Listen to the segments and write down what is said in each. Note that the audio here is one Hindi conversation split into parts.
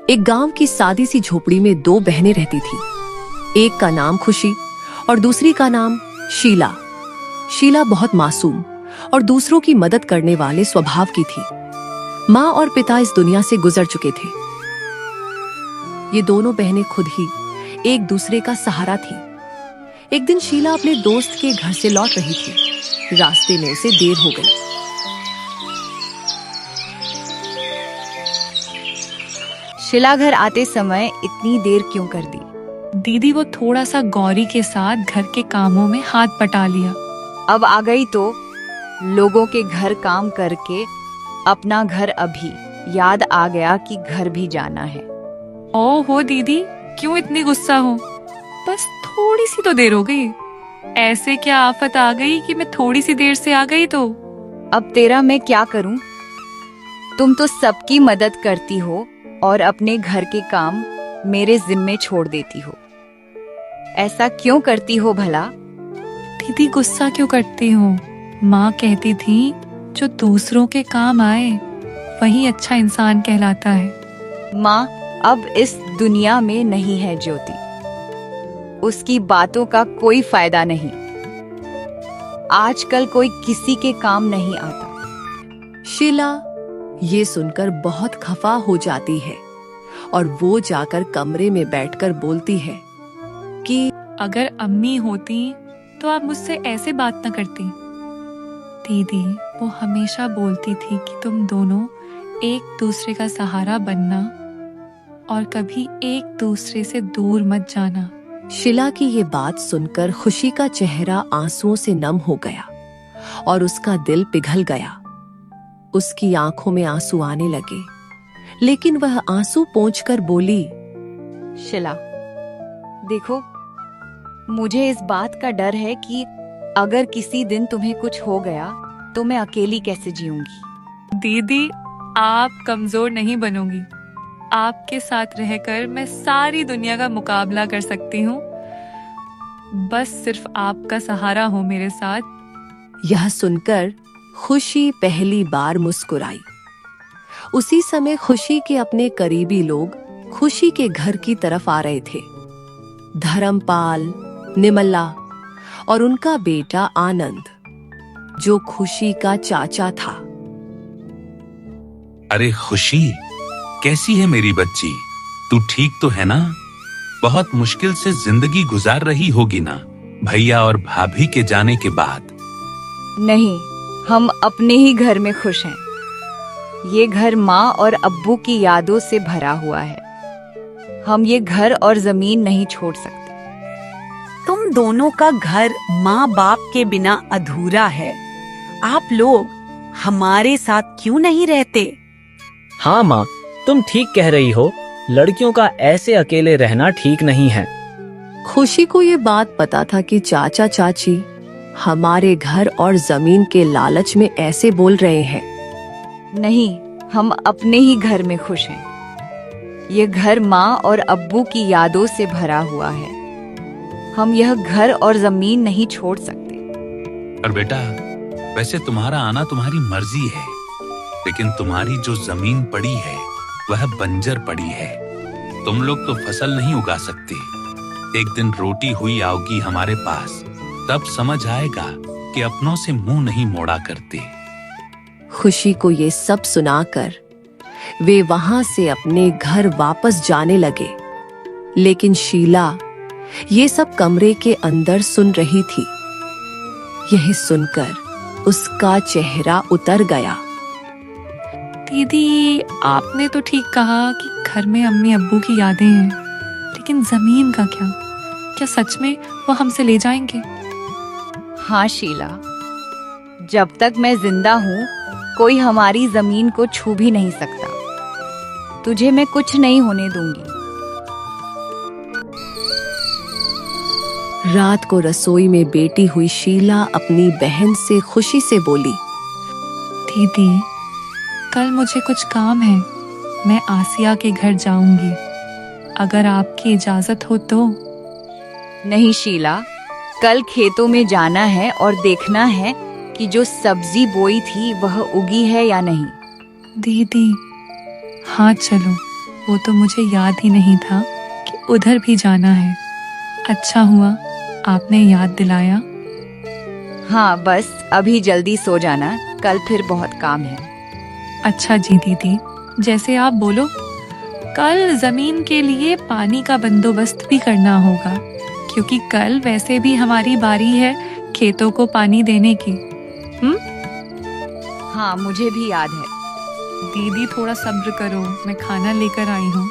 एक गांव की सादी सी झोपड़ी में दो बहनें रहती थी। एक का नाम खुशी और दूसरी का नाम शीला। शीला बहुत मासूम और दूसरों की मदद करने वाले स्वभाव की थी। माँ और पिता इस दुनिया से गुजर चुके थे। ये दोनों बहनें खुद ही एक दूसरे का सहारा थी। एक दिन शीला अपने दोस्त के घर से लौट रही थी। रास्ते में उसे देर हो गई। शीला घर आते समय इतनी देर क्यों कर दी? दीदी वो थोड़ा सा गौरी के साथ घर के कामों में हाथ बटा लिया। अब आ गई तो लोगों के घर काम करके अपना घर अभी याद आ गया कि घर भी जाना है। ओहो दीदी, क्यों इतनी गुस्सा हो? बस थोड़ी सी तो देर हो गई। ऐसे क्या आफत आ गई कि मैं थोड़ी सी देर से आ गई तो? अब तेरा मैं क्या करूं? तुम तो सबकी मदद करती हो और अपने घर के काम मेरे जिम्मे छोड़ देती हो। ऐसा क्यों करती हो भला? दीदी गुस्सा क्यों करती हो? माँ कहती थी जो दूसरों के काम आए वही अच्छा इंसान कहलाता है। माँ अब इस दुनिया में नहीं है ज्योति। उसकी बातों का कोई फायदा नहीं। आजकल कोई किसी के काम नहीं आता। शीला ये सुनकर बहुत खफा हो जाती है और वो जाकर कमरे में बैठकर बोलती है कि अगर अम्मी होती तो आप मुझसे ऐसे बात न करती। दीदी वो हमेशा बोलती थी कि तुम दोनों एक दूसरे का सहारा बनना और कभी एक दूसरे से दूर मत जाना। शीला की ये बात सुनकर खुशी का चेहरा आंसुओं से नम हो गया और उसका दिल पिघल गया। उसकी आंखों में आंसू आने लगे, लेकिन वह आंसू पोंछकर बोली, शीला देखो, मुझे इस बात का डर है कि अगर किसी दिन तुम्हें कुछ हो गया तो मैं अकेली कैसे जीऊंगी। दीदी आप कमजोर नहीं बनोगी। आपके साथ रहकर मैं सारी दुनिया का मुकाबला कर सकती हूँ। बस सिर्फ आपका सहारा हो मेरे साथ। यह सुनकर खुशी पहली बार मुस्कुराई। उसी समय खुशी के अपने करीबी लोग खुशी के घर की तरफ आ रहे थे। धर्मपाल, निमला और उनका बेटा आनंद, जो खुशी का चाचा था। अरे खुशी, कैसी है मेरी बच्ची? तू ठीक तो है ना? बहुत मुश्किल से जिंदगी गुजार रही होगी ना, भैया और भाभी के जाने के बाद? नहीं, हम अपने ही घर में खुश हैं। ये घर माँ और अब्बू की यादों से भरा हुआ है। हम ये घर और जमीन नहीं छोड़ सकते। तुम दोनों का घर माँ बाप के बिना अधूरा है। आप लोग हमारे साथ क्यों नहीं रहते? हाँ माँ, तुम ठीक कह रही हो। लड़कियों का ऐसे अकेले रहना ठीक नहीं है। खुशी को ये बात पता था कि चाचा चाची हमारे घर और जमीन के लालच में ऐसे बोल रहे हैं। नहीं, हम अपने ही घर में खुश हैं। ये घर माँ और अब्बू की यादों से भरा हुआ है। हम यह घर और जमीन नहीं छोड़ सकते। और बेटा, वैसे तुम्हारा आना तुम्हारी मर्जी है, लेकिन तुम्हारी जो जमीन पड़ी है वह बंजर पड़ी है। तुम लोग तो फसल नहीं उगा सकते। एक दिन रोटी हुई आओगी हमारे पास, तब समझ आएगा कि अपनों से मुंह नहीं मोड़ा करते। खुशी को ये सब सुनाकर वे वहां से अपने घर वापस जाने लगे, लेकिन शीला ये सब कमरे के अंदर सुन रही थी। यह सुनकर उसका चेहरा उतर गया। दीदी आपने तो ठीक कहा कि घर में अम्मी अब्बू की यादें हैं, लेकिन जमीन का क्या? क्या सच में वो हमसे ले जाएंगे? हाँ शीला, जब तक मैं जिंदा हूँ कोई हमारी जमीन को छू भी नहीं सकता। तुझे मैं कुछ नहीं होने दूंगी। रात को रसोई में बैठी हुई शीला अपनी बहन से खुशी से बोली, दीदी कल मुझे कुछ काम है, मैं आसिया के घर जाऊंगी। अगर आपकी इजाजत हो तो। नहीं शीला, कल खेतों में जाना है और देखना है कि जो सब्जी बोई थी वह उगी है या नहीं। दीदी हाँ चलो, वो तो मुझे याद ही नहीं था कि उधर भी जाना है। अच्छा हुआ आपने याद दिलाया। हाँ, बस अभी जल्दी सो जाना, कल फिर बहुत काम है। अच्छा जी दीदी, जैसे आप बोलो। कल जमीन के लिए पानी का बंदोबस्त भी करना होगा, क्योंकि कल वैसे भी हमारी बारी है खेतों को पानी देने की। हाँ, मुझे भी याद है। दीदी थोड़ा सब्र करो, मैं खाना लेकर आई हूँ।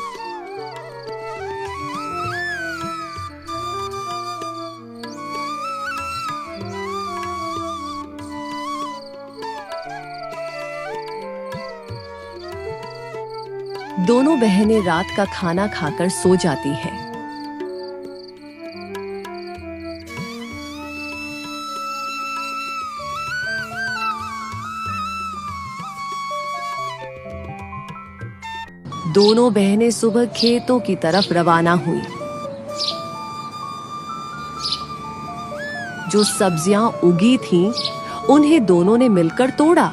दोनों बहनें रात का खाना खाकर सो जाती हैं। दोनों बहनें सुबह खेतों की तरफ रवाना हुई। जो सब्जियां उगी थीं, उन्हें दोनों ने मिलकर तोड़ा।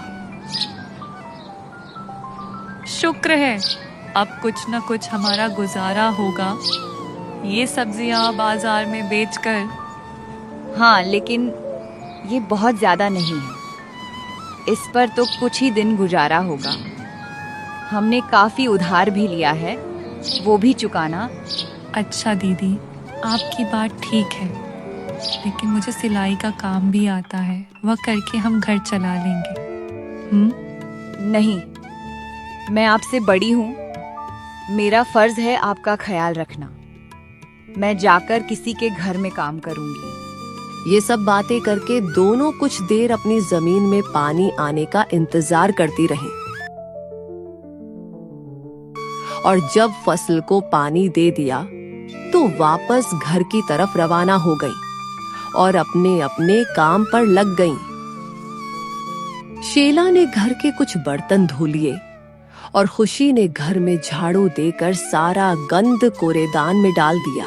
शुक्र है, अब कुछ न कुछ हमारा गुजारा होगा ये सब्जियां बाजार में बेचकर। हाँ, लेकिन ये बहुत ज्यादा नहीं है। इस पर तो कुछ ही दिन गुजारा होगा। हमने काफी उधार भी लिया है, वो भी चुकाना। अच्छा दीदी, आपकी बात ठीक है, लेकिन मुझे सिलाई का काम भी आता है, वह करके हम घर चला लेंगे। नहीं, मैं आपसे बड़ी हूँ, मेरा फर्ज है आपका ख्याल रखना। मैं जाकर किसी के घर में काम करूंगी। ये सब बातें करके दोनों कुछ देर अपनी जमीन में पानी आने का इंतजार करती रहीं। और जब फसल को पानी दे दिया तो वापस घर की तरफ रवाना हो गई और अपने अपने काम पर लग गईं। शीला ने घर के कुछ बर्तन धो लिए और खुशी ने घर में झाड़ू देकर सारा गंद कूड़ेदान में डाल दिया।